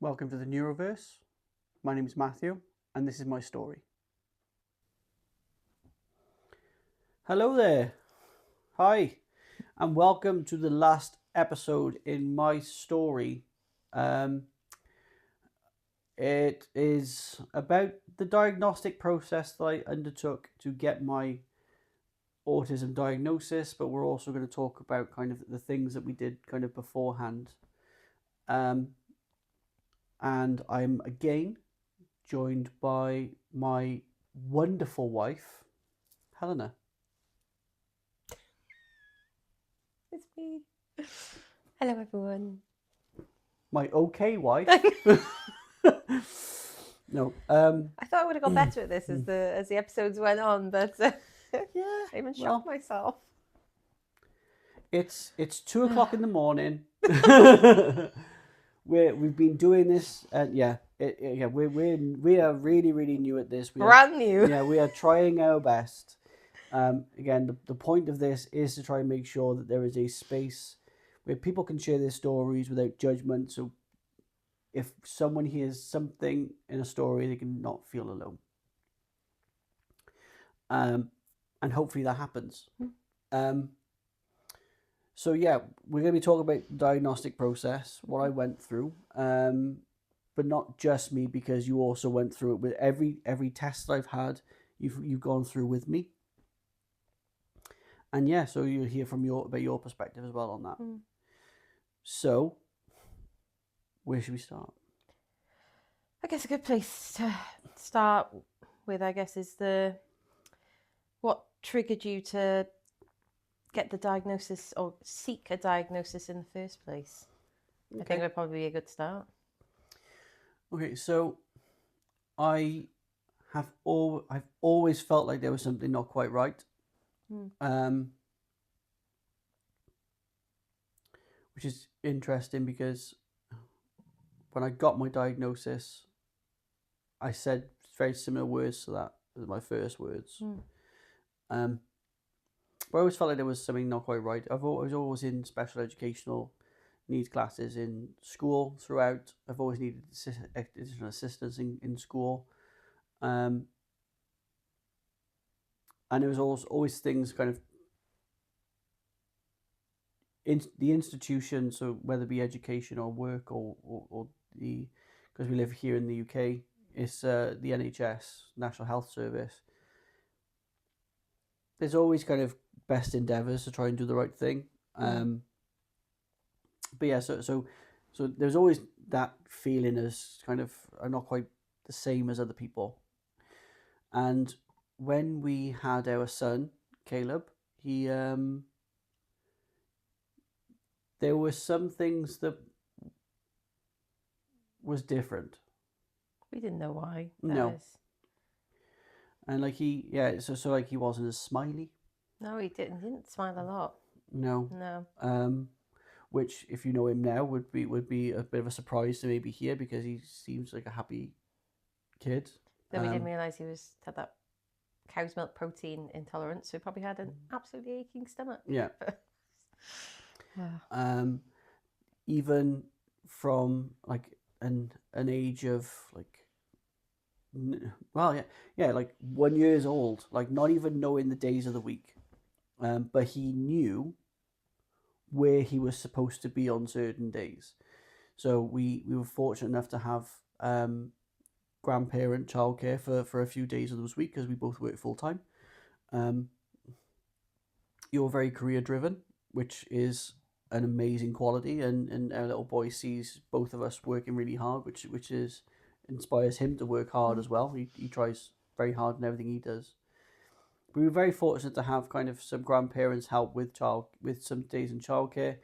Welcome to the NeuroVerse. My name is Matthew, and this is my story. Hello there. Hi, and welcome to the last episode in my story. It is about the diagnostic process that I undertook to get my autism diagnosis, but we're also going to talk about kind of the things that we did kind of beforehand. And I'm again joined by my wonderful wife, Helena. It's me. Hello, everyone. My okay wife. No. I thought I would have got better at this as the episodes went on, but Yeah, I even shocked myself. It's 2 o'clock in the morning. We've been doing this, and we are really new at this. Brand new. Yeah, we are trying our best. Again, the point of this is to try and make sure that there is a space where people can share their stories without judgment. So if someone hears something in a story, they can not feel alone. And hopefully that happens. So yeah, we're going to be talking about the diagnostic process, what I went through, but not just me, because you also went through it with every test that I've had. You've gone through with me, and yeah, so you'll hear from about your perspective as well on that. So, where should we start? I guess a good place to start with, I guess, is what triggered you to get the diagnosis or seek a diagnosis in the first place. Okay. I think would probably be a good start. Okay, so I've always felt like there was something not quite right. Which is interesting because when I got my diagnosis, I said very similar words to that as my first words. But I always felt like there was something not quite right. I was always in special educational needs classes in school throughout. I've always needed additional assistance in school. And there was always things kind of in the institution, so whether it be education or work or because we live here in the UK, it's the NHS, National Health Service. There's always kind of best endeavours to try and do the right thing. But yeah, so there's always that feeling as kind of I'm not quite the same as other people. And when we had our son, Caleb, he there were some things that was different. We didn't know why. No. And like he like he wasn't as smiley. No, he didn't. He didn't smile a lot. No. Which, if you know him now, would be a bit of a surprise to maybe hear, because he seems like a happy kid. Then we didn't realise he had that cow's milk protein intolerance, so he probably had an absolutely aching stomach. Yeah. Even from like an age of like, like 1 year old, like not even knowing the days of the week, but he knew where he was supposed to be on certain days. So we were fortunate enough to have grandparent childcare for a few days of those week, because we both work full time. You're very career driven, which is an amazing quality, and our little boy sees both of us working really hard, which inspires him to work hard as well. He tries very hard in everything he does. We were very fortunate to have kind of some grandparents help with some days in childcare.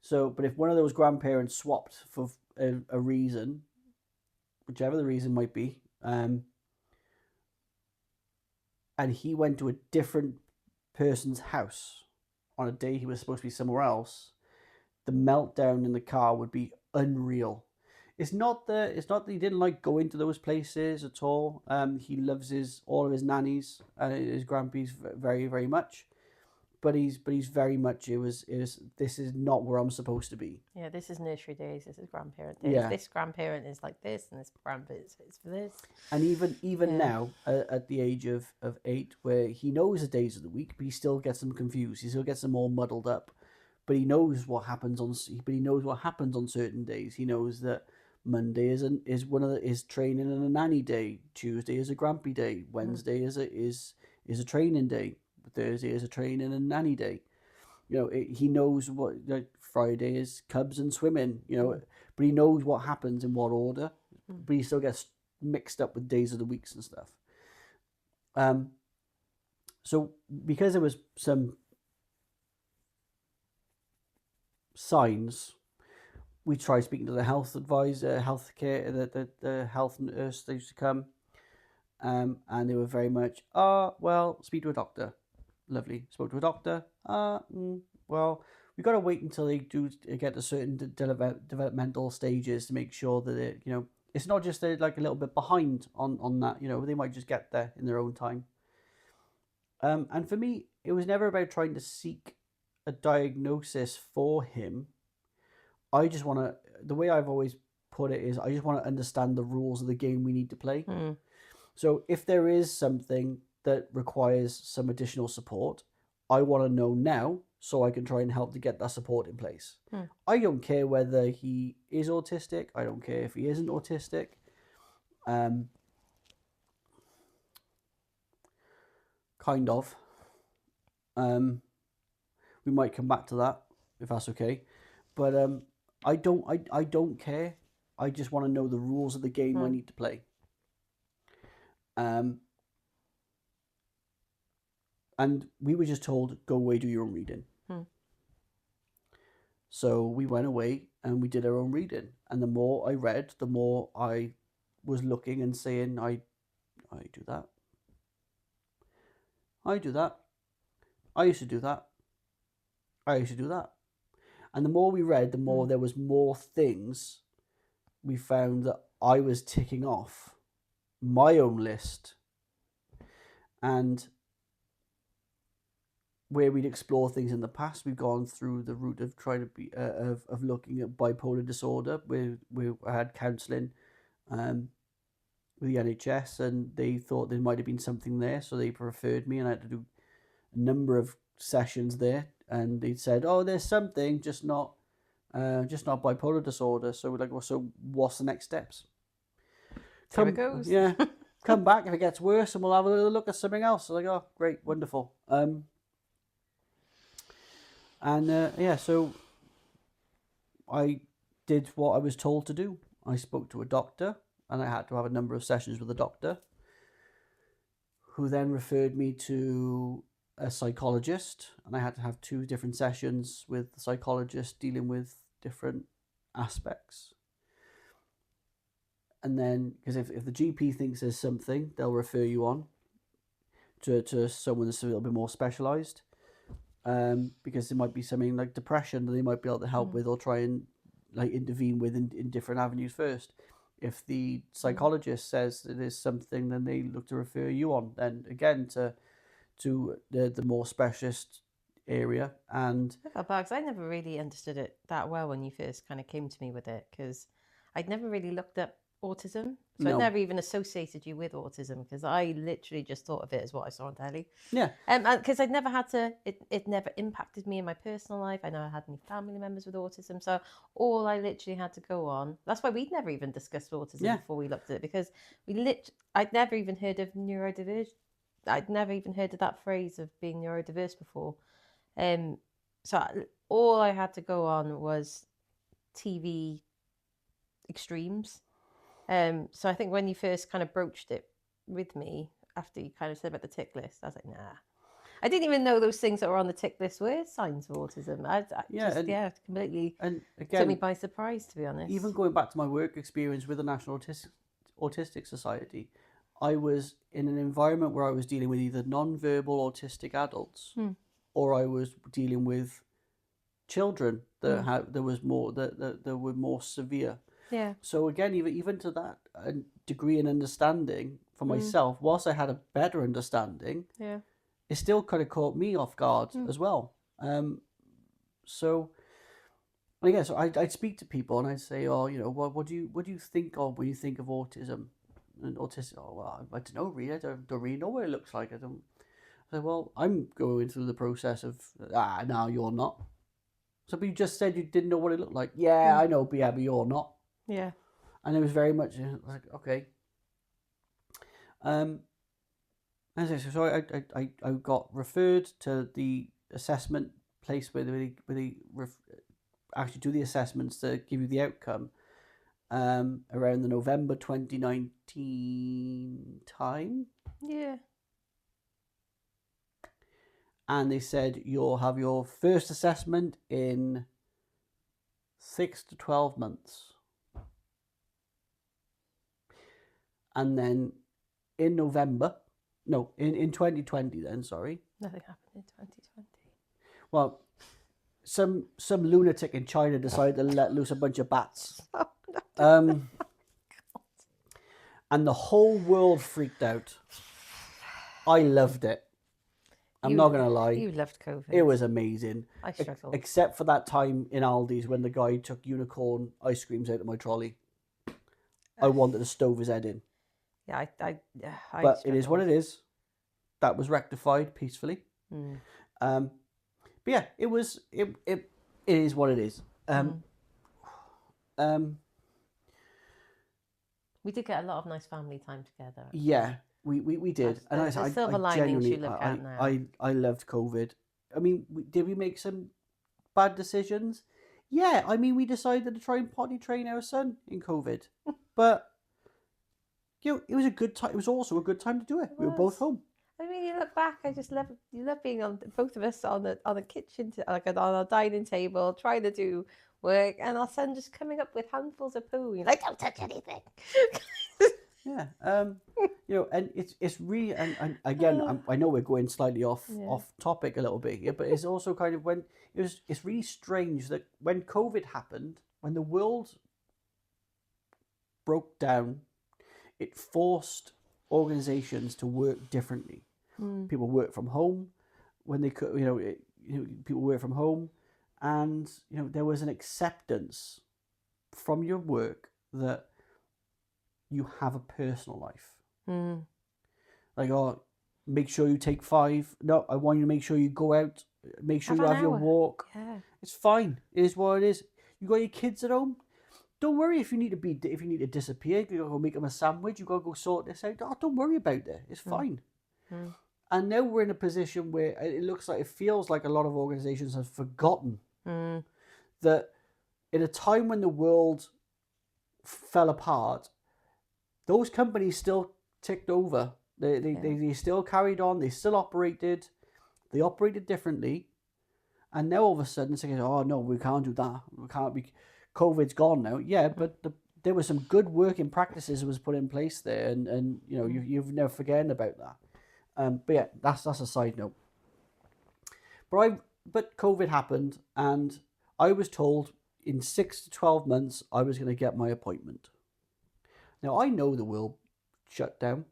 So, but if one of those grandparents swapped for a reason, whichever the reason might be, and he went to a different person's house on a day he was supposed to be somewhere else, the meltdown in the car would be unreal. It's not that he didn't like going to those places at all. He loves all of his nannies and his grandpies very, very much. but he's very much it was this is not where I'm supposed to be. Yeah, this is nursery days, this is grandparent days. Yeah. This grandparent is like this, and this grandparent is for this. And even Yeah. now, at the age of 8, where he knows the days of the week, but he still gets them confused. He still gets them all muddled up. But he knows what happens on. But he knows what happens on certain days. He knows that Monday is one of is training and a nanny day. Tuesday is a grumpy day. Wednesday is a training day. Thursday is a training and nanny day. You know, he knows what, like, Friday is cubs and swimming. You know, but he knows what happens in what order. But he still gets mixed up with days of the weeks and stuff. So because there was some signs, we tried speaking to the health advisor, healthcare, the health nurse that used to come, and they were very much, well, speak to a doctor. Lovely. Spoke to a doctor. Well, we got to wait until they do get to certain developmental stages to make sure that it, you know, it's not just they're like a little bit behind on that. You know, they might just get there in their own time. And for me, it was never about trying to seek a diagnosis for him. I just want to, the way I've always put it is, I just want to understand the rules of the game we need to play. So if there is something that requires some additional support, I want to know now so I can try and help to get that support in place. I don't care whether he is autistic. I don't care if he isn't autistic. Kind of. We might come back to that if that's okay. But I don't care. I just want to know the rules of the game I need to play. And we were just told, go away, do your own reading. So we went away and we did our own reading. And the more I read, the more I was looking and saying, I do that. I do that. I used to do that. I used to do that. And the more we read, the more there was more things we found that I was ticking off my own list. And where we'd explore things in the past, we've gone through the route of trying to be of looking at bipolar disorder. We had counselling with the NHS, and they thought there might have been something there, so they referred me, and I had to do a number of sessions there. And they said, "Oh, there's something, just not bipolar disorder." So we're like, "Well, so what's the next steps?" Here it goes. Yeah, come back if it gets worse, and we'll have a little look at something else. So like, oh, great, wonderful. So I did what I was told to do. I spoke to a doctor, and I had to have a number of sessions with a doctor, who then referred me to a psychologist, and I had to have 2 different sessions with the psychologist dealing with different aspects. And then, because if the GP thinks there's something, they'll refer you on to someone that's a little bit more specialised. Because there might be something like depression that they might be able to help with, or try and like intervene with in different avenues first. If the psychologist says that there's something, then they look to refer you on then again to the more specialist area. And I felt bad because I never really understood it that well when you first kind of came to me with it, because I'd never really looked up autism. So No. I never even associated you with autism, because I literally just thought of it as what I saw on telly. yeah, Because I'd never had to, it never impacted me in my personal life. I never had any family members with autism. So all I literally had to go on, that's why we'd never even discussed autism before we looked at it, because I'd never even heard of neurodiverse. I'd never even heard of that phrase of being neurodiverse before. All I had to go on was TV extremes. So I think when you first kind of broached it with me, after you kind of said about the tick list, I was like, nah. I didn't even know those things that were on the tick list were signs of autism. Completely and again, took me by surprise, to be honest. Even going back to my work experience with the National Autistic Society, I was in an environment where I was dealing with either non-verbal autistic adults, or I was dealing with children that that were more severe. Yeah. So again, even to that degree in understanding for myself, whilst I had a better understanding, it still kind of caught me off guard as well. So I guess I'd speak to people and I'd say, oh, you know, what do you think of when you think of autism and autistic? Oh, well, I don't know really. I don't really know what it looks like. I don't. I say, well, I'm going through the process of no, you're not. So, but you just said you didn't know what it looked like. Yeah, I know, but you're not. Yeah. And it was very much like, okay. As I said, so I got referred to the assessment place where they actually do the assessments to give you the outcome around the November 2019 time. Yeah. And they said you'll have your first assessment in 6 to 12 months. And then in November, no, in 2020 then, sorry. Nothing happened in 2020. Well, some lunatic in China decided to let loose a bunch of bats. And the whole world freaked out. I loved it. I'm not going to lie. You loved COVID. It was amazing. I struggled. Except for that time in Aldi's when the guy took unicorn ice creams out of my trolley. I wanted to stove his head in. Yeah, I but it is what it is. That was rectified peacefully. But yeah, it is what it is. We did get a lot of nice family time together. Yeah, we did. And the silver linings you look at now. I loved COVID. I mean, did we make some bad decisions? Yeah, I mean, we decided to try and potty train our son in COVID. But, you know, it was a good time. It was also a good time to do it. We were both home. I mean, you look back. I just love being on both of us on the kitchen, like on our dining table, trying to do work, and our son just coming up with handfuls of poo. You're like, don't touch anything. Yeah, you know, and it's really, and again, I know we're going slightly off topic a little bit here, but it's also kind of it's really strange that when COVID happened, when the world broke down, it forced organizations to work differently. People work from home when they could, people work from home, and there was an acceptance from your work that you have a personal life. Like, oh, make sure you take 5. No, I want you to make sure you go out, make sure you have your walk. Yeah. It's fine. It is what it is. You got your kids at home. Don't worry if you need to disappear. You gotta go make them a sandwich. You gotta go sort this out. Oh, don't worry about it. It's fine. And now we're in a position where it feels like a lot of organizations have forgotten that in a time when the world fell apart, those companies still ticked over. They still carried on. They still operated. They operated differently. And now all of a sudden, it's like, oh no, we can't do that. We can't be. COVID's gone now. Yeah, but there were some good working practices that was put in place there, and you've never forgotten about that. But yeah, that's a side note. But COVID happened, and I was told in 6 to 12 months I was going to get my appointment. Now I know the world shut down.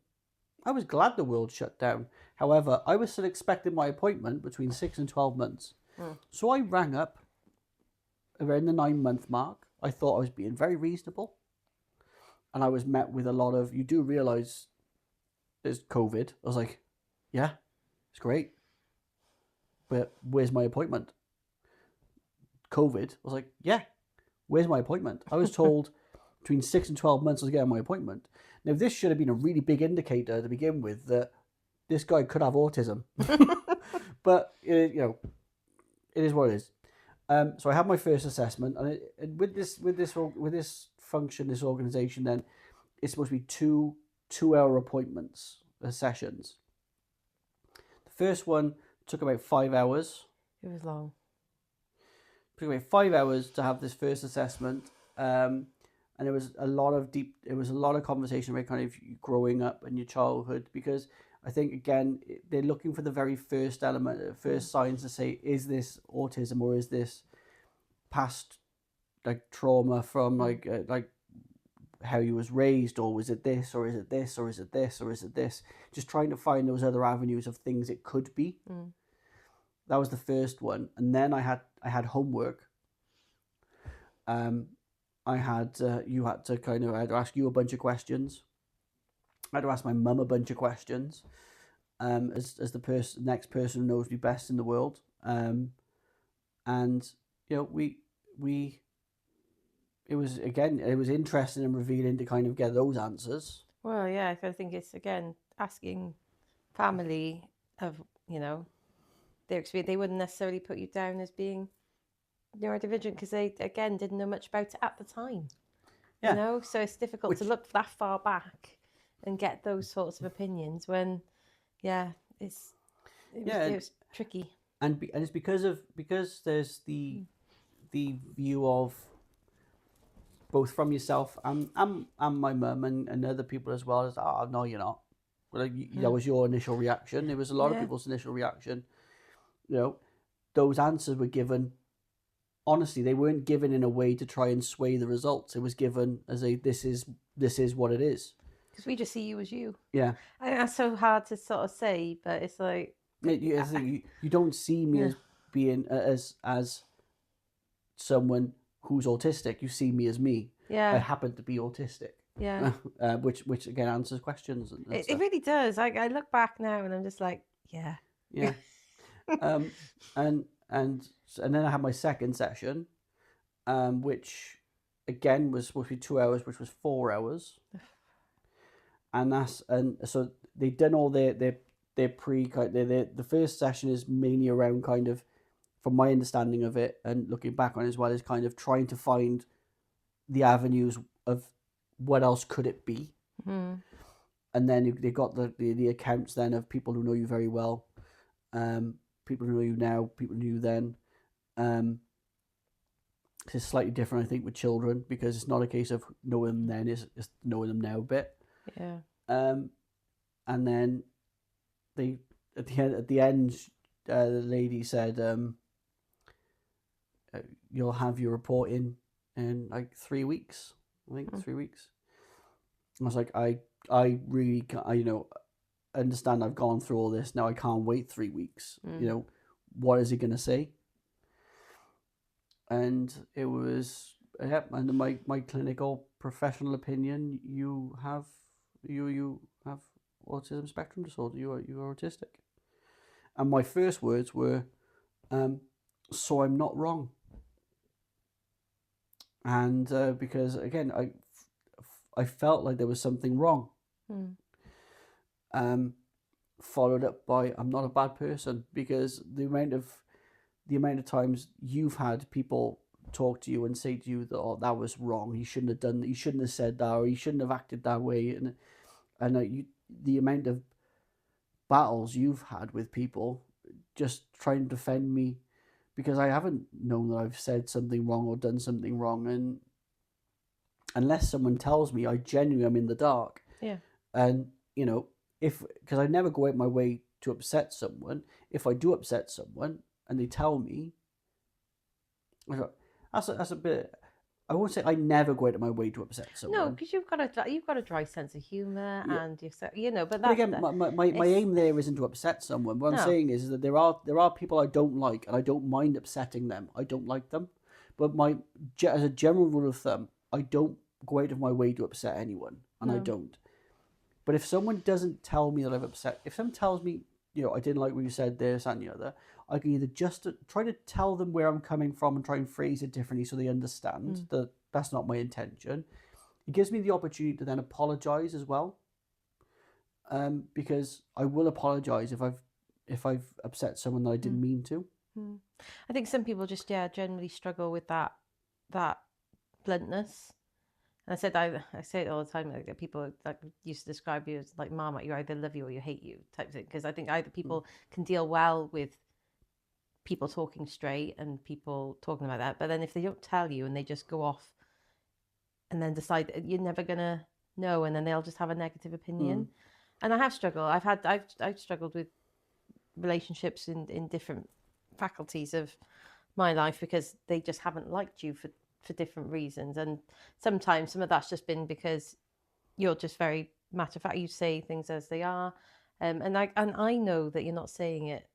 I was glad the world shut down. However, I was still expecting my appointment between 6 and 12 months. So I rang up around the 9-month mark. I thought I was being very reasonable. And I was met with a lot of, you do realise there's COVID. I was like, yeah, it's great. But where's my appointment? COVID. I was like, yeah, where's my appointment? I was told between 6 and 12 months I was getting my appointment. Now, this should have been a really big indicator to begin with that this guy could have autism. But, it is what it is. So I had my first assessment, and with this function, this organization, then it's supposed to be 2-hour appointments, sessions. The first one took about 5 hours. It was long. It took about 5 hours to have this first assessment, and there was a lot of conversation about kind of growing up and your childhood, because I think, again, they're looking for the very first element, first signs to say, is this autism or is this past, like, trauma from, like how you was raised, or was it this, or is it this, or is it this, or is it this? Just trying to find those other avenues of things it could be. That was the first one, and then I had homework. I had you had to kind of I had to ask you a bunch of questions. I had to ask my mum a bunch of questions. As the next person who knows me best in the world. And it was interesting and revealing to kind of get those answers. Well, yeah, I think it's again asking family of their experience. They wouldn't necessarily put you down as being neurodivergent because they again didn't know much about it at the time. Yeah. So it's difficult to look that far back and get those sorts of opinions when it was tricky. And it's because there's the view of both from yourself and my mum and other people as well as, oh no, you're not. Well, that was your initial reaction. It was a lot of people's initial reaction. Those answers were given. Honestly, they weren't given in a way to try and sway the results. It was given as this is what it is. Because we just see you as you. Yeah. I think that's so hard to sort of say, but it's like you don't see me as being as someone who's autistic. You see me as me. Yeah. I happen to be autistic. Yeah. Which again answers questions. And it really does. I look back now and I'm just like, yeah. Yeah. And then I had my second session, which again was supposed to be 2 hours, which was 4 hours. And so they've done all their the first session is mainly around kind of, from my understanding of it and looking back on it as well, is kind of trying to find the avenues of what else could it be. Mm-hmm. And then they got the accounts then of people who know you very well, people who know you now, people who knew you then. It's slightly different, I think, with children, because it's not a case of knowing them then, it's knowing them now a bit. Yeah. And then they at the end, the lady said, "You'll have your report in like 3 weeks." I think 3 weeks. I was like, I really understand. I've gone through all this now. I can't wait 3 weeks. What is he gonna say? And it was, and my clinical professional opinion, you have autism spectrum disorder. You are autistic. And my first words were, so I'm not wrong. And because again, I felt like there was something wrong. Followed up by, I'm not a bad person, because the amount of times you've had people talk to you and say to you that, oh, that was wrong, you shouldn't have done that, you shouldn't have said that, or you shouldn't have acted that way, and the amount of battles you've had with people just trying to defend me, because I haven't known that I've said something wrong or done something wrong, and unless someone tells me, I genuinely am in the dark. Yeah. And because I never go out my way to upset someone. If I do upset someone and they tell me, that's a bit. I won't say I never go out of my way to upset someone. No, because you've got a dry sense of humour, and but that's, but again, my aim there isn't to upset someone. What I'm saying is that there are people I don't like, and I don't mind upsetting them. I don't like them, but as a general rule of thumb, I don't go out of my way to upset anyone, and I don't. But if someone doesn't tell me that I've upset, if someone tells me, I didn't like what you said there, that and the other, I can either just try to tell them where I'm coming from and try and phrase it differently so they understand that that's not my intention. It gives me the opportunity to then apologise as well, because I will apologise if I've upset someone that I didn't mean to. I think some people just generally struggle with that bluntness. And I say it all the time, like people like used to describe you as like Marmite, you either love you or you hate you type thing. Because I think either people can deal well with people talking straight and people talking about that, but then if they don't tell you and they just go off and then decide that you're never gonna know, and then they'll just have a negative opinion. And I have struggled. I've struggled with relationships in different faculties of my life because they just haven't liked you for for different reasons, and sometimes some of that's just been because you're just very matter of fact. You say things as they are, and I know that you're not saying it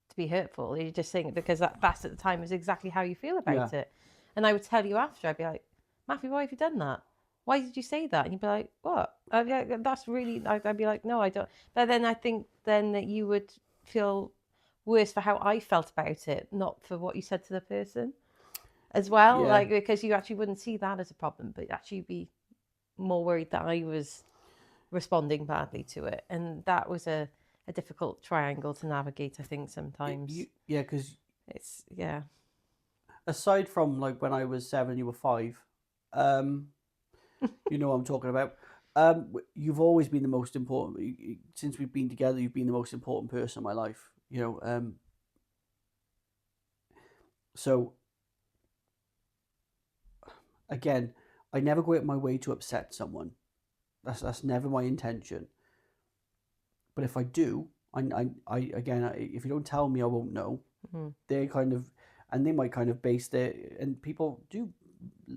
to be hurtful. You're just saying it because that's at the time is exactly how you feel about Yeah. it. And I would tell you after. I'd be like, Matthew, why have you done that? Why did you say that? And you'd be like, what? I'd be like, that's really. I'd be like, no, I don't. But then I think then that you would feel worse for how I felt about it, not for what you said to the person as well. Yeah. Like, because you actually wouldn't see that as a problem, but actually be more worried that I was responding badly to it. And that was a difficult triangle to navigate, I think, sometimes. Yeah, because It's, yeah. aside from like when I was 7, you were 5, you know what I'm talking about. You've always been the most important. Since we've been together, you've been the most important person in my life. You know, so again, I never go out of my way to upset someone. That's never my intention. But if I do, I again, if you don't tell me, I won't know. Mm-hmm. They kind of, and they might kind of base their, and people do.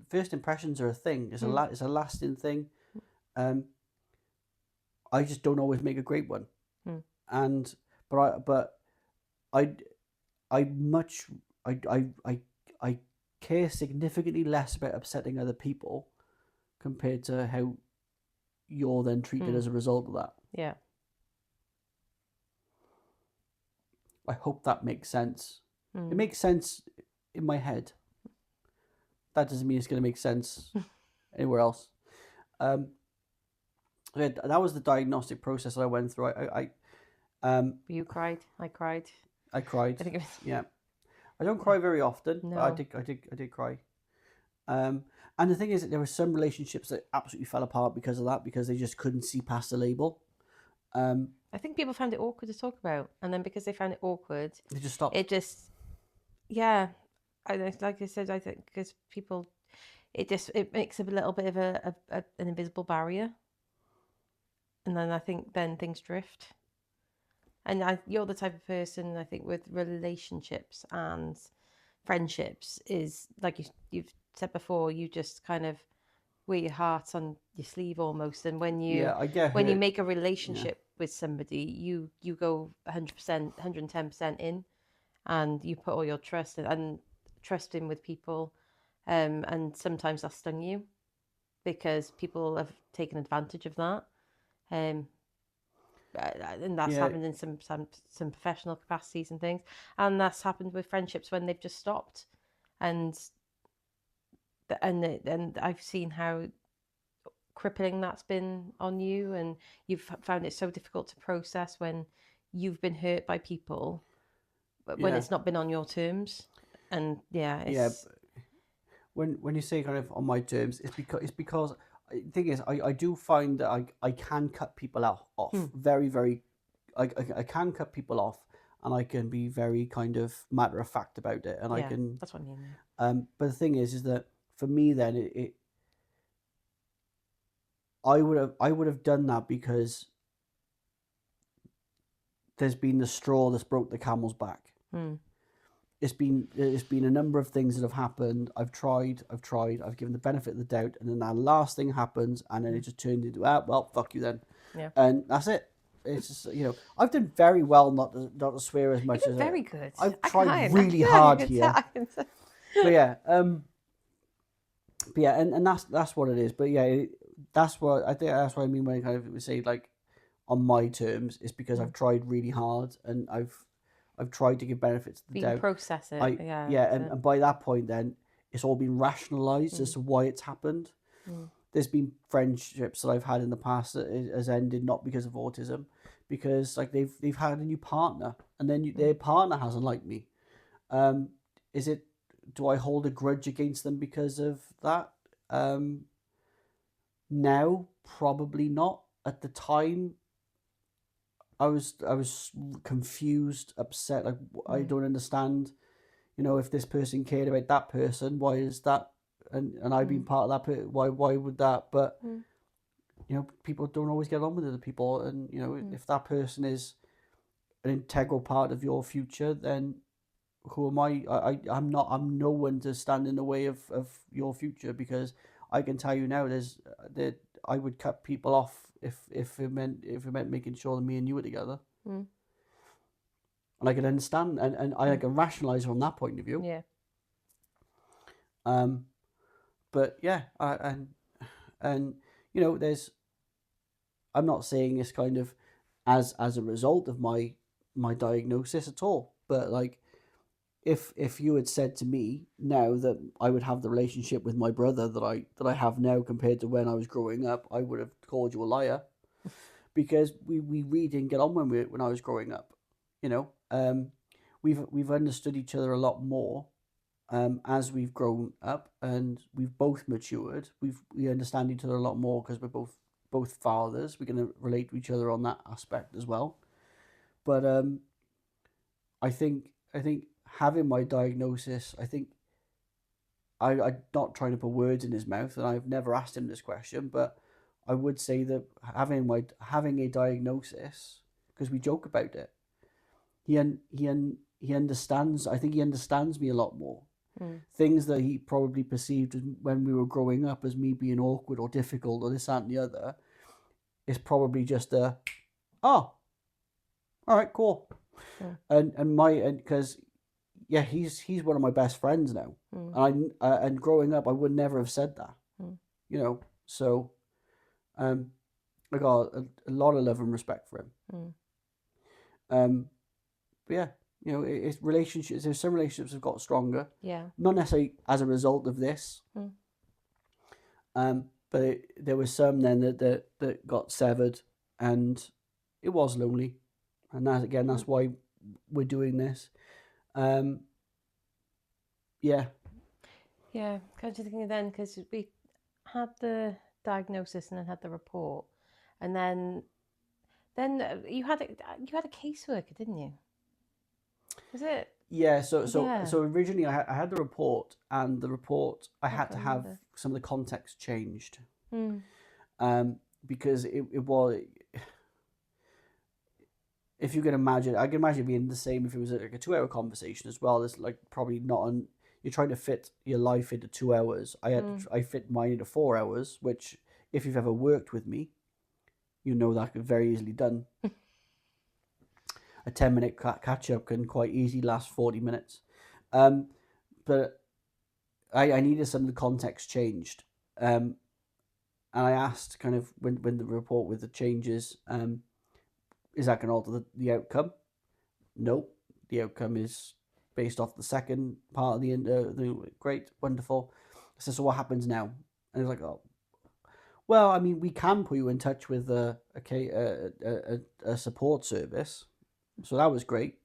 First impressions are a thing. It's it's a lasting thing. I just don't always make a great one. And but I I much I care significantly less about upsetting other people compared to how you're then treated as a result of that. Yeah. I hope that makes sense. It makes sense in my head. That doesn't mean it's going to make sense anywhere else. That was the diagnostic process that I went through. You cried. I cried. I cried. I think it was... Yeah. I don't cry very often, No. but I did cry. And the thing is that there were some relationships that absolutely fell apart because of that, because they just couldn't see past the label. I think people found it awkward to talk about, and then because they found it awkward, they just stopped. It just, yeah, like I said, I think because people, it makes a little bit of an invisible barrier, and then I think then things drift. And you're the type of person, I think, with relationships and friendships is like you've said before, you just kind of wear your heart on your sleeve almost, and when you I get when you hurt. make a relationship with somebody, you go 100%, 110% in, and you put all your trust and trust in with people, and sometimes that stung you because people have taken advantage of that, and that's happened in some professional capacities and things, and that's happened with friendships when they've just stopped, and I've seen how crippling that's been on you, and you've found it so difficult to process when you've been hurt by people when it's not been on your terms. And when you say kind of on my terms, it's because the thing is, I do find that I can cut people off very, very, I can cut people off, and I can be very kind of matter of fact about it, and I can, that's what I mean. but the thing is that for me then I would have done that because there's been the straw that's broke the camel's back. It's been a number of things that have happened. I've tried, I've given the benefit of the doubt, and then that last thing happens, and then it just turned into, well, fuck you then. Yeah. And that's it. It's just, I've done very well not to swear as much as very good. I've tried really hard here. But yeah, and that's what it is. But yeah, that's what I think. That's what I mean when I kind of say like on my terms. It's because I've tried really hard, and I've tried to give benefits to the doubt. Process it. And by that point, then it's all been rationalised as to why it's happened. There's been friendships that I've had in the past that has ended not because of autism, because like they've had a new partner, and then their partner hasn't liked me. Do I hold a grudge against them because of that? Now, probably not. At the time, I was confused, upset. Like I don't understand. If this person cared about that person, why is that? And I've been part of that. Why would that? But people don't always get on with other people, and if that person is an integral part of your future, then who am I'm no one to stand in the way of your future, because I can tell you now that I would cut people off if it meant making sure that me and you were together. Mm. And I can understand, and I can rationalize from that point of view. Yeah. But yeah, and you know, I'm not saying this kind of as a result of my diagnosis at all, but like, if you had said to me now that I would have the relationship with my brother that I have now compared to when I was growing up, I would have called you a liar, because we really didn't get on when I was growing up. You know, we've understood each other a lot more as we've grown up and we've both matured. We understand each other a lot more because we're both fathers. We're going to relate to each other on that aspect as well. But I think having my diagnosis, I'm not trying to put words in his mouth, and I've never asked him this question, but I would say that having a diagnosis, because we joke about it, he understands. I think he understands me a lot more. Things that he probably perceived when we were growing up as me being awkward or difficult or this, that, and the other, is probably just a, oh, all right, cool. And because yeah, he's one of my best friends now, and growing up I would never have said that, you know. So I got a lot of love and respect for him. But yeah, you know, it's relationships. There's some relationships have got stronger. Yeah. Not necessarily as a result of this. But there was some then that got severed, and it was lonely, and that's why we're doing this. Yeah. Yeah. Kind of thinking then, because we had the diagnosis and then had the report, and then you had a caseworker, didn't you? Was it? Yeah, so Yeah. originally I had the report, and the report I had to have remember. some of the context changed, because it was, if you can imagine, I can imagine it being the same if it was like a 2 hour conversation as well. It's like probably not on. You're trying to fit your life into 2 hours. I fit mine into 4 hours, which if you've ever worked with me, you know that could very easily done. A 10-minute catch up can quite easily last 40 minutes. But I needed some of the context changed. And I asked kind of when the report with the changes, is that going to alter the outcome? Nope. The outcome is based off the second part of the great, wonderful. So what happens now? And it's like, oh, well, I mean, we can put you in touch with a support service. So that was great.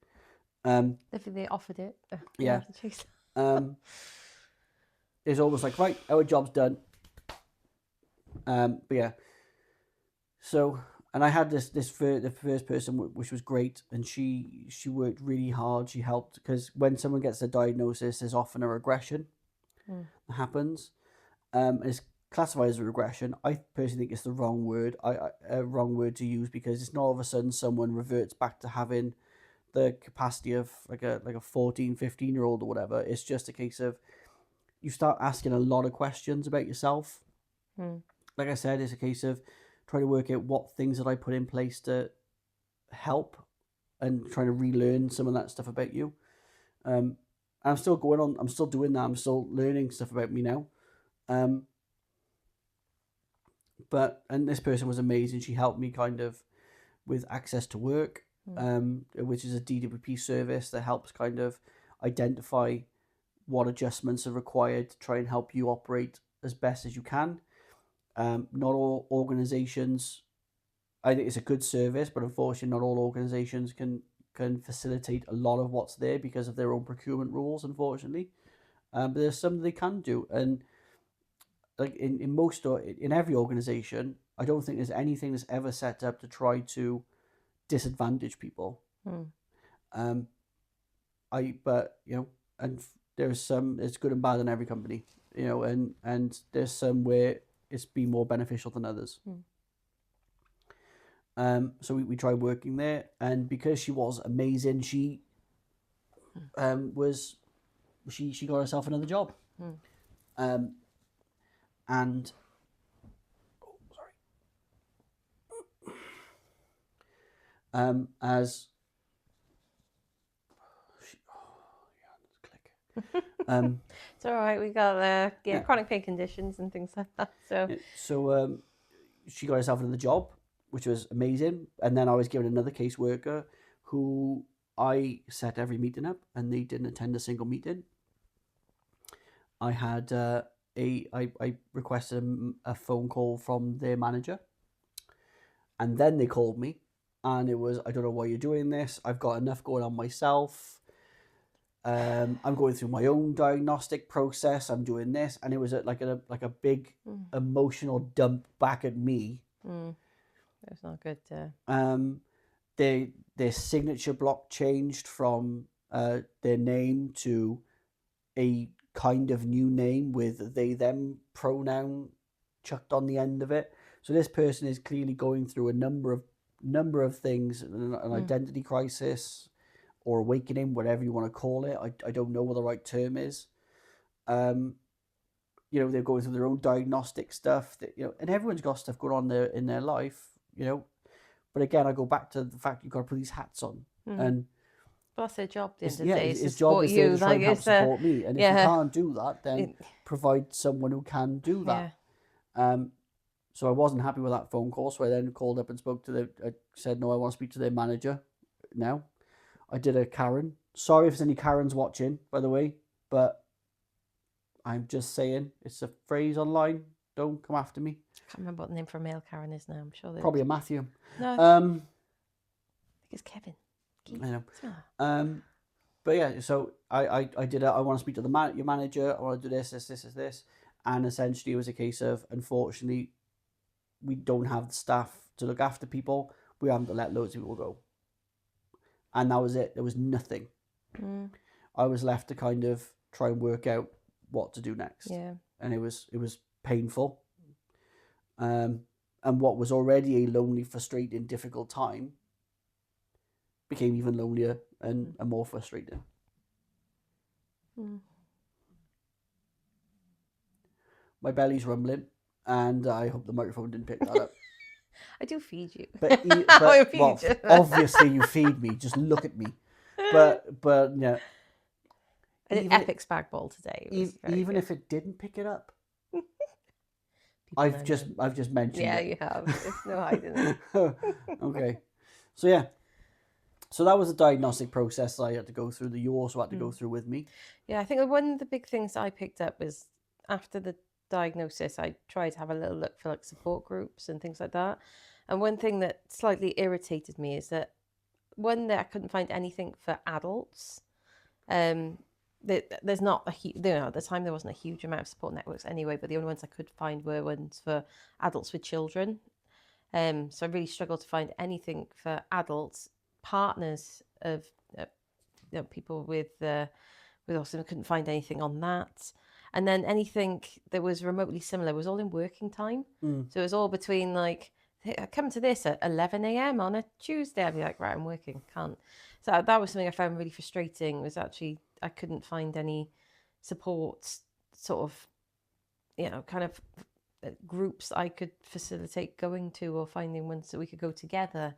I think they offered it. Yeah. It's almost like, right, our job's done. But yeah. So, and I had the first person, which was great, and she worked really hard. She helped, because when someone gets a diagnosis, there's often a regression that happens. It's classified as a regression. I personally think it's the wrong word. Wrong word to use, because it's not all of a sudden someone reverts back to having the capacity of like a 14, 15-year-old or whatever. It's just a case of you start asking a lot of questions about yourself. Like I said, it's a case of trying to work out what things that I put in place to help, and trying to relearn some of that stuff about you. I'm still going on. I'm still doing that. I'm still learning stuff about me now. And this person was amazing. She helped me kind of with access to work, which is a DWP service that helps kind of identify what adjustments are required to try and help you operate as best as you can. Not all organizations, I think it's a good service, but unfortunately not all organizations can facilitate a lot of what's there because of their own procurement rules, unfortunately. But there's some they can do, and like in every organization, I don't think there's anything that's ever set up to try to disadvantage people. But you know, and there's good and bad in every company, you know, and there's some where it's been more beneficial than others. So we tried working there, and because she was amazing, she was she got herself another job. And as It's all right. We got chronic pain conditions and things like that. So she got herself another job, which was amazing. And then I was given another caseworker who I set every meeting up, and they didn't attend a single meeting. I had I requested a phone call from their manager, and then they called me, and it was, I don't know why you're doing this. I've got enough going on myself. I'm going through my own diagnostic process. I'm doing this, and it was like a big emotional dump back at me. That's not good. Their signature block changed from their name to a kind of new name with they them pronoun chucked on the end of it. So this person is clearly going through a number of things, an identity crisis or awakening, whatever you want to call it. I don't know what the right term is. They're going through their own diagnostic stuff that, and everyone's got stuff going on in their life, But again, I go back to the fact you've got to put these hats on, and well, that's their job. At the end of the day, his job is to try and help support me. And if you can't do that, then provide someone who can do that. So I wasn't happy with that phone call. So I then called up and spoke to I said, no, I want to speak to their manager now. I did a Karen. Sorry if there's any Karens watching, by the way, but I'm just saying, it's a phrase online. Don't come after me. I can't remember what the name for a male Karen is now. I'm sure probably a Matthew. No, I think it's Kevin. I know. But yeah, so I did. I want to speak to your manager. I want to do this, and essentially it was a case of, unfortunately, we don't have the staff to look after people. We haven't to let loads of people go, and that was it. There was nothing. I was left to kind of try and work out what to do next. Yeah, and it was painful. And what was already a lonely, frustrating, difficult time became even lonelier and more frustrating. My belly's rumbling, and I hope the microphone didn't pick that up. I do feed you. But obviously you feed me. Just look at me. But yeah. I did epic spag bowl today. Even if it didn't pick it up, I've just mentioned it. Yeah, you have. It's no hiding it. Okay. So yeah. So that was the diagnostic process I had to go through that you also had to go through with me. Yeah, I think one of the big things I picked up was after the diagnosis, I tried to have a little look for like support groups and things like that. And one thing that slightly irritated me is that I couldn't find anything for adults. There's not a huge, at the time there wasn't a huge amount of support networks anyway, but the only ones I could find were ones for adults with children. So I really struggled to find anything for adults, partners of people with autism. I couldn't find anything on that. And then anything that was remotely similar was all in working time. So it was all between like, I come to this at 11 a.m. on a Tuesday. I'd be like, right, I'm working, can't. So that was something I found really frustrating, was actually I couldn't find any support sort of, kind of groups I could facilitate going to, or finding ones that we could go together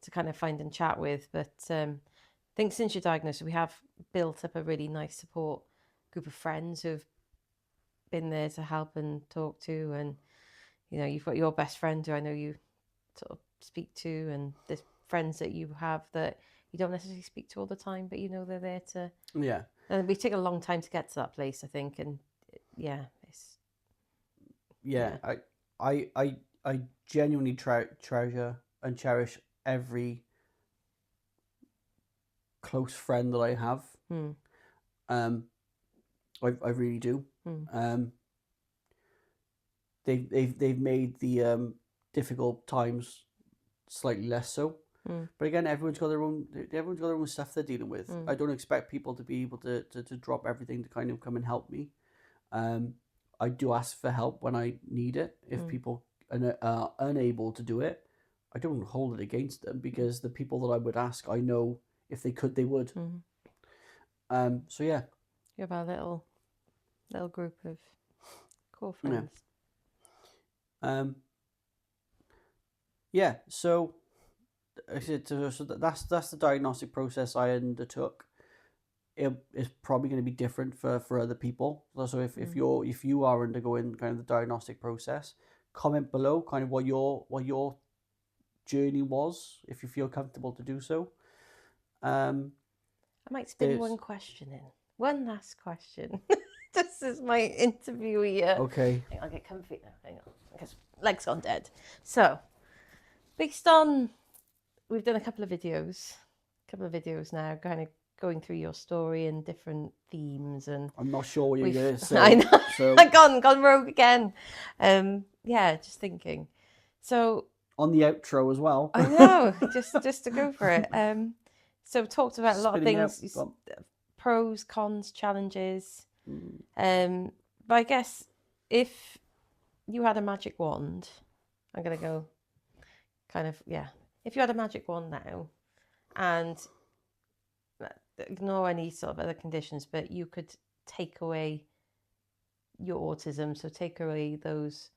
to kind of find and chat with. But I think since you're diagnosed, we have built up a really nice support group of friends who've been there to help and talk to. And, you've got your best friend who I know you sort of speak to, and there's friends that you have that you don't necessarily speak to all the time, but they're there to. Yeah. And we take a long time to get to that place, I think, and it's. Yeah. I genuinely treasure and cherish every close friend that I have. I really do. They've made the difficult times slightly less so. But again, everyone's got their own stuff they're dealing with. I don't expect people to be able to drop everything to kind of come and help me. I do ask for help when I need it. If people are unable to do it, I don't hold it against them, because the people that I would ask, I know if they could, they would. So yeah. You have our little group of core friends. Yeah. So I said, so that's the diagnostic process I undertook. It's probably going to be different for other people. So if you are undergoing kind of the diagnostic process, comment below kind of what your journey was, if you feel comfortable to do so. I might spin one question in. One last question. This is my interviewee. Okay. I'll get comfy now. Hang on, because legs gone dead. So, based on, we've done a couple of videos now, kind of going through your story and different themes, and I'm not sure what you're going to say. I know. So gone rogue again. Yeah, just thinking. So on the outro as well. I know, just to go for it. So talked about a lot of things, pros, cons, challenges. But I guess if you had a magic wand, I'm gonna go kind of, yeah. If you had a magic wand now, and ignore any sort of other conditions, but you could take away your autism, so take away those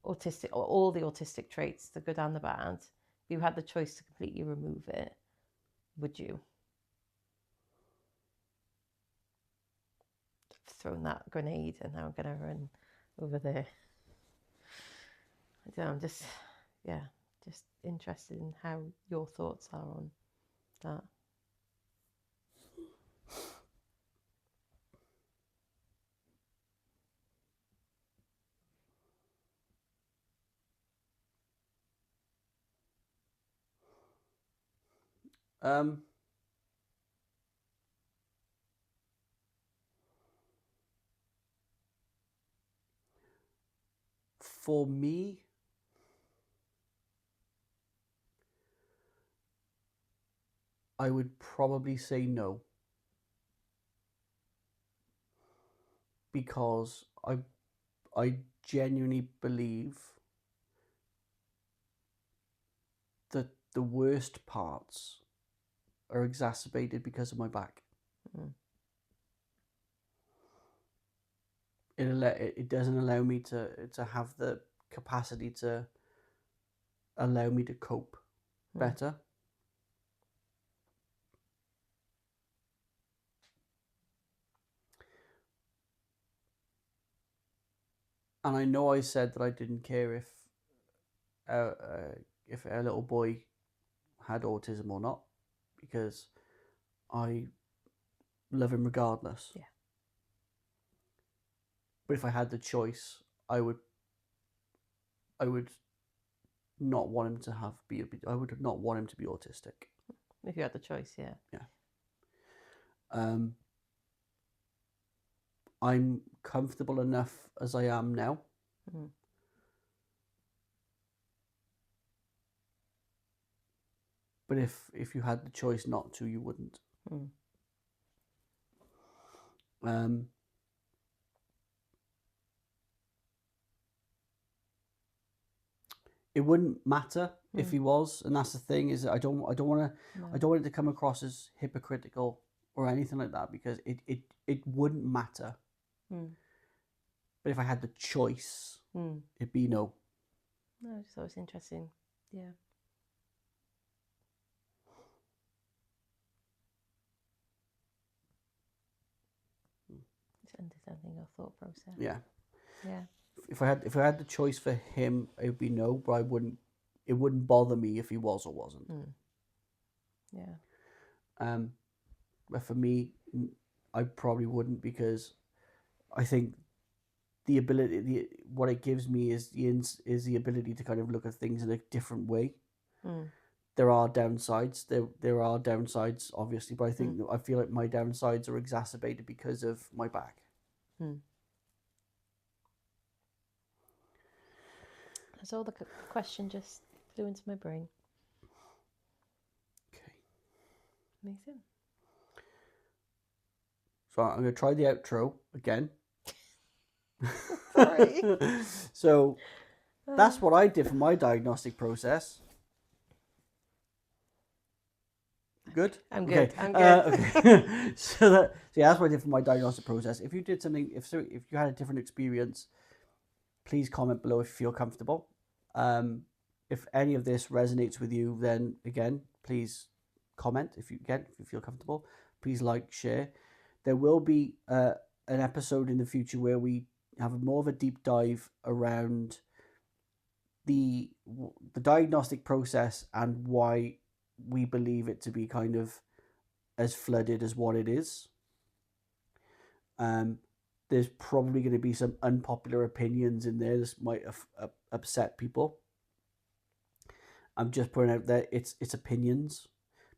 autistic, or all the autistic traits, the good and the bad. You had the choice to completely remove it. Would you? I've thrown that grenade, and now I'm gonna run over there. I don't know, I'm just interested in how your thoughts are on that. For me, I would probably say no, because I genuinely believe that the worst parts are exacerbated because of my back. It doesn't allow me to have the capacity to allow me to cope better. And I know I said that I didn't care if a little boy had autism or not, because I love him regardless. Yeah. But if I had the choice, I would not want him to I would not want him to be autistic. If you had the choice, yeah. Yeah. I'm comfortable enough as I am now. But if you had the choice not to, you wouldn't. It wouldn't matter if he was, and that's the thing, is that I don't want it to come across as hypocritical or anything like that, because it wouldn't matter. But if I had the choice, it'd be no. No, I just thought it was interesting. Yeah. Just understanding your thought process. Yeah. Yeah. If I had the choice for him, it would be no, but it wouldn't bother me if he was or wasn't. Yeah. But for me, I probably wouldn't, because I think the ability, what it gives me is the ability to kind of look at things in a different way. There are downsides. There are downsides, obviously, but I feel like my downsides are exacerbated because of my back. So the question just flew into my brain. Okay. Amazing. So I'm going to try the outro again. Sorry. So that's what I did for my diagnostic process. Good. I'm Okay. good. I'm good. Okay. So yeah, that's what I did for my diagnostic process. If you did something, if you had a different experience, please comment below if you feel comfortable. If any of this resonates with you, then again, please comment if you feel comfortable. Please like, share. There will be an episode in the future where we have more of a deep dive around the diagnostic process and why we believe it to be kind of as flooded as what it is. There's probably going to be some unpopular opinions in there. This might upset people. I'm just putting out there it's opinions.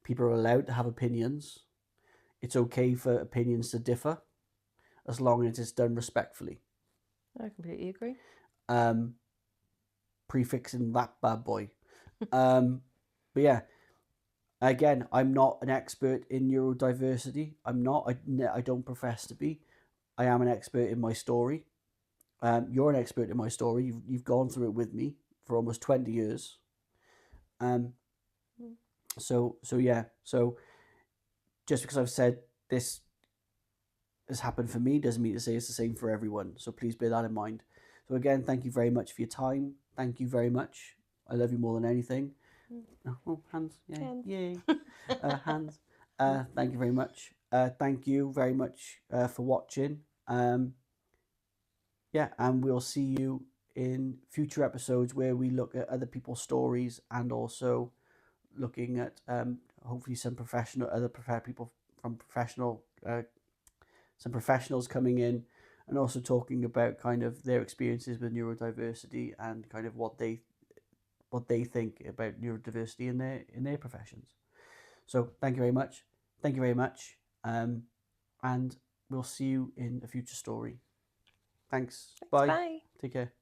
People are allowed to have opinions. It's okay for opinions to differ, as long as it's done respectfully. I completely agree. Prefixing that bad boy. But yeah, again, I'm not an expert in neurodiversity. I'm not. I don't profess to be. I am an expert in my story. You're an expert in my story. You've gone through it with me for almost 20 years. So yeah. So just because I've said this has happened for me doesn't mean to say it's the same for everyone. So please bear that in mind. So again, thank you very much for your time. Thank you very much. I love you more than anything. Oh, hands. Yay. Hands. Yay. Hands. Thank you very much. Thank you very much for watching. Yeah, and we'll see you in future episodes where we look at other people's stories and also looking at hopefully some other people from some professionals coming in and also talking about kind of their experiences with neurodiversity and kind of what they think about neurodiversity in their professions. So thank you very much. Thank you very much. And we'll see you in a future story. Thanks. Bye. Bye. Take care.